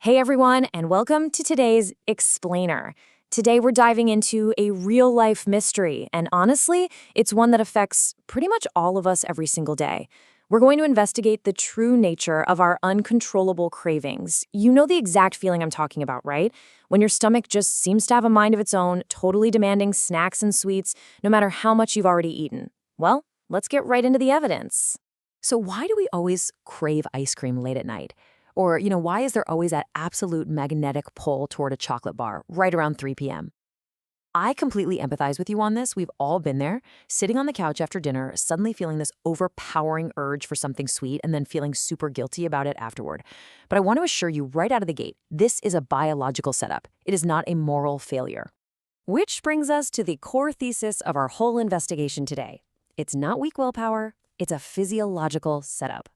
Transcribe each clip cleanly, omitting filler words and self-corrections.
Hey everyone, and welcome to today's Explainer. Today we're diving into a real-life mystery, and honestly, it's one that affects pretty much all of us every single day. We're going to investigate the true nature of our uncontrollable cravings. You know the exact feeling I'm talking about, right? When your stomach just seems to have a mind of its own, totally demanding snacks and sweets, no matter how much you've already eaten. Well, let's get right into the evidence. So why do we always crave ice cream late at night? Or, why is there always that absolute magnetic pull toward a chocolate bar right around 3 p.m.? I completely empathize with you on this. We've all been there, sitting on the couch after dinner, suddenly feeling this overpowering urge for something sweet and then feeling super guilty about it afterward. But I want to assure you right out of the gate, this is a biological setup. It is not a moral failure. Which brings us to the core thesis of our whole investigation today. It's not weak willpower, it's a physiological setup.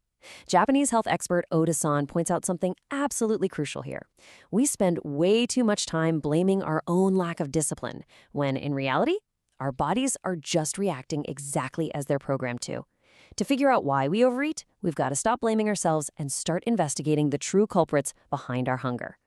Japanese health expert Oda-san points out something absolutely crucial here. We spend way too much time blaming our own lack of discipline, when in reality, our bodies are just reacting exactly as they're programmed to. To figure out why we overeat, we've got to stop blaming ourselves and start investigating the true culprits behind our hunger.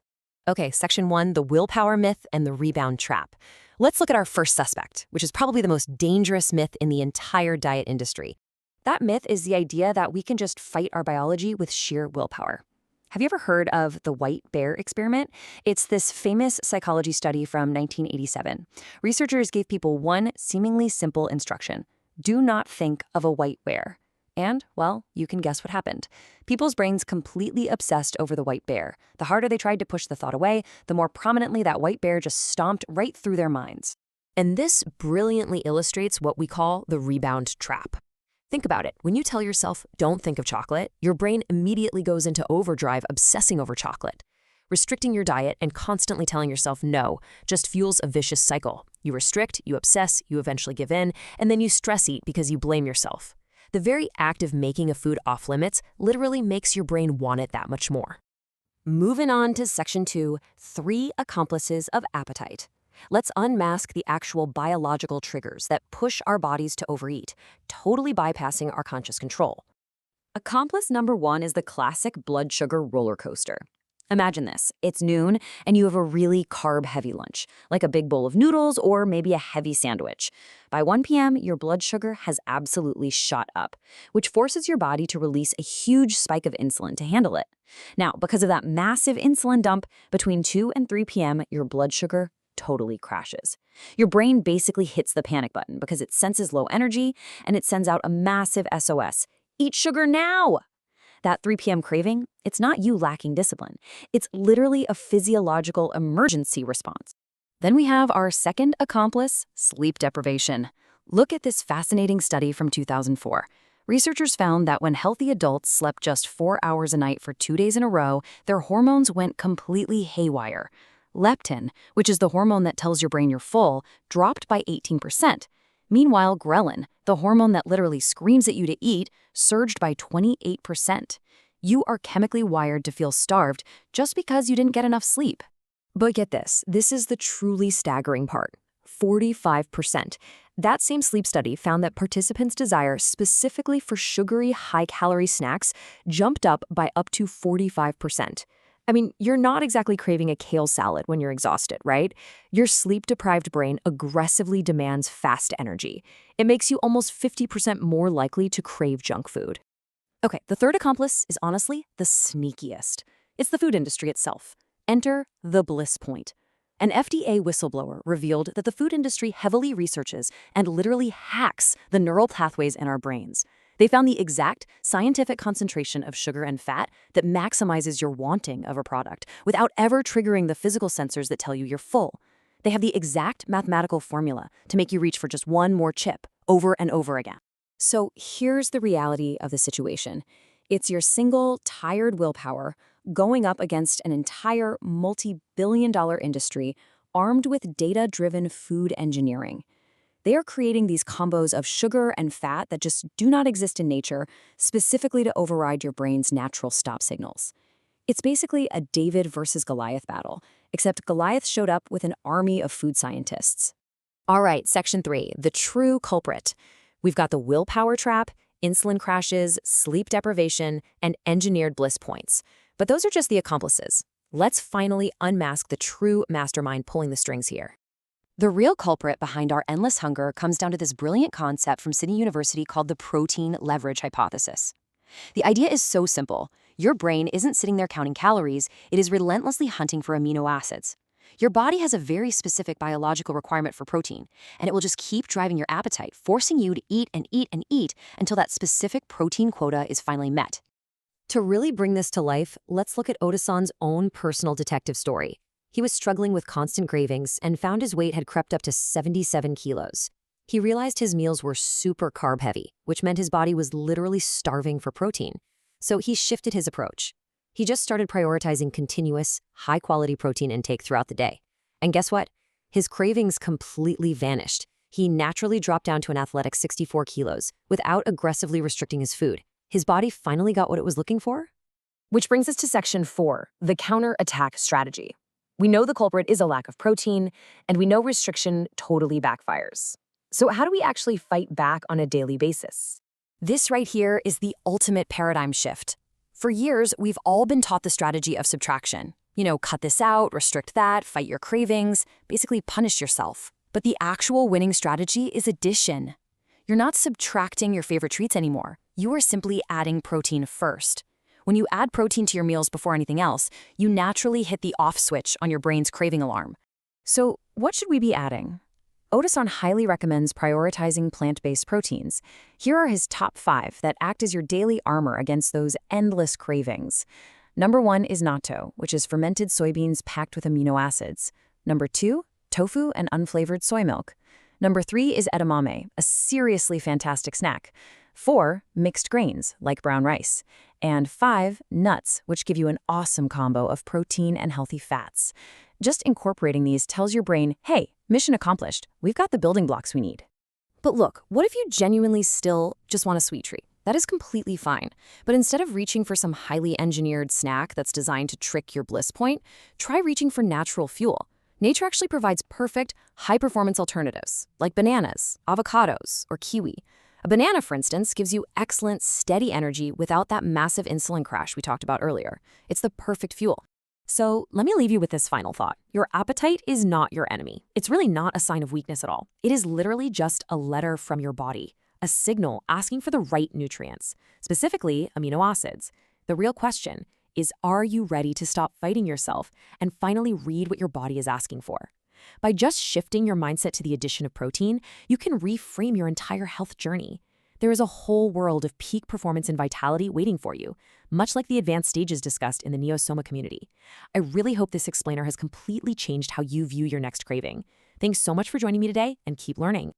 Okay, section 1, the willpower myth and the rebound trap. Let's look at our first suspect, which is probably the most dangerous myth in the entire diet industry. That myth is the idea that we can just fight our biology with sheer willpower. Have you ever heard of the white bear experiment? It's this famous psychology study from 1987. Researchers gave people one seemingly simple instruction: do not think of a white bear. And, well, you can guess what happened. People's brains completely obsessed over the white bear. The harder they tried to push the thought away, the more prominently that white bear just stomped right through their minds. And this brilliantly illustrates what we call the rebound trap. Think about it. When you tell yourself, don't think of chocolate, your brain immediately goes into overdrive obsessing over chocolate. Restricting your diet and constantly telling yourself no just fuels a vicious cycle. You restrict, you obsess, you eventually give in, and then you stress eat because you blame yourself. The very act of making a food off limits literally makes your brain want it that much more. Moving on to section 2, 3 accomplices of appetite. Let's unmask the actual biological triggers that push our bodies to overeat, totally bypassing our conscious control. Accomplice number 1 is the classic blood sugar roller coaster. Imagine this. It's noon, and you have a really carb-heavy lunch, like a big bowl of noodles or maybe a heavy sandwich. By 1 p.m., your blood sugar has absolutely shot up, which forces your body to release a huge spike of insulin to handle it. Now, because of that massive insulin dump, between 2 and 3 p.m., your blood sugar totally crashes. Your brain basically hits the panic button because it senses low energy and it sends out a massive SOS. Eat sugar now! That 3 p.m. craving, it's not you lacking discipline. It's literally a physiological emergency response. Then we have our second accomplice, sleep deprivation. Look at this fascinating study from 2004. Researchers found that when healthy adults slept just 4 hours a night for 2 days in a row, their hormones went completely haywire. Leptin, which is the hormone that tells your brain you're full, dropped by 18%. Meanwhile, ghrelin, the hormone that literally screams at you to eat, surged by 28%. You are chemically wired to feel starved just because you didn't get enough sleep. But get this is the truly staggering part. 45%. That same sleep study found that participants' desire specifically for sugary, high-calorie snacks jumped up by up to 45%. I mean, you're not exactly craving a kale salad when you're exhausted, right? Your sleep-deprived brain aggressively demands fast energy. It makes you almost 50% more likely to crave junk food. Okay, the third accomplice is honestly the sneakiest. It's the food industry itself. Enter the blisspoint. An FDA whistleblower revealed that the food industry heavily researches and literally hacks the neural pathways in our brains. They found the exact scientific concentration of sugar and fat that maximizes your wanting of a product without ever triggering the physical sensors that tell you you're full. They have the exact mathematical formula to make you reach for just one more chip over and over again. So here's the reality of the situation. It's your single, tired willpower going up against an entire multi-billion-dollar industry armed with data-driven food engineering. They are creating these combos of sugar and fat that just do not exist in nature, specifically to override your brain's natural stop signals. It's basically a David versus Goliath battle, except Goliath showed up with an army of food scientists. All right, section 3, the true culprit. We've got the willpower trap, insulin crashes, sleep deprivation, and engineered bliss points. But those are just the accomplices. Let's finally unmask the true mastermind pulling the strings here. The real culprit behind our endless hunger comes down to this brilliant concept from Sydney University called the protein leverage hypothesis. The idea is so simple. Your brain isn't sitting there counting calories, it is relentlessly hunting for amino acids. Your body has a very specific biological requirement for protein, and it will just keep driving your appetite, forcing you to eat and eat and eat until that specific protein quota is finally met. To really bring this to life, let's look at Oda-san's own personal detective story. He was struggling with constant cravings and found his weight had crept up to 77 kilos. He realized his meals were super carb-heavy, which meant his body was literally starving for protein. So he shifted his approach. He just started prioritizing continuous, high-quality protein intake throughout the day. And guess what? His cravings completely vanished. He naturally dropped down to an athletic 64 kilos without aggressively restricting his food. His body finally got what it was looking for. Which brings us to section 4, the counter-attack strategy. We know the culprit is a lack of protein, and we know restriction totally backfires. So how do we actually fight back on a daily basis? This right here is the ultimate paradigm shift. For years, we've all been taught the strategy of subtraction. Cut this out, restrict that, fight your cravings, basically punish yourself. But the actual winning strategy is addition. You're not subtracting your favorite treats anymore. You are simply adding protein first. When you add protein to your meals before anything else, you naturally hit the off switch on your brain's craving alarm. So what should we be adding? Oda-san highly recommends prioritizing plant-based proteins. Here are his top 5 that act as your daily armor against those endless cravings. Number 1 is natto, which is fermented soybeans packed with amino acids. Number 2, tofu and unflavored soy milk. Number 3 is edamame, a seriously fantastic snack. 4, mixed grains, like brown rice. And 5, nuts, which give you an awesome combo of protein and healthy fats. Just incorporating these tells your brain, hey, mission accomplished, we've got the building blocks we need. But look, what if you genuinely still just want a sweet treat? That is completely fine. But instead of reaching for some highly engineered snack that's designed to trick your bliss point, try reaching for natural fuel. Nature actually provides perfect, high-performance alternatives, like bananas, avocados, or kiwi. A banana, for instance, gives you excellent, steady energy without that massive insulin crash we talked about earlier. It's the perfect fuel. So let me leave you with this final thought. Your appetite is not your enemy. It's really not a sign of weakness at all. It is literally just a letter from your body, a signal asking for the right nutrients, specifically amino acids. The real question is, are you ready to stop fighting yourself and finally read what your body is asking for? By just shifting your mindset to the addition of protein, you can reframe your entire health journey. There is a whole world of peak performance and vitality waiting for you, much like the advanced stages discussed in the Neo-Soma community. I really hope this explainer has completely changed how you view your next craving. Thanks so much for joining me today, and keep learning.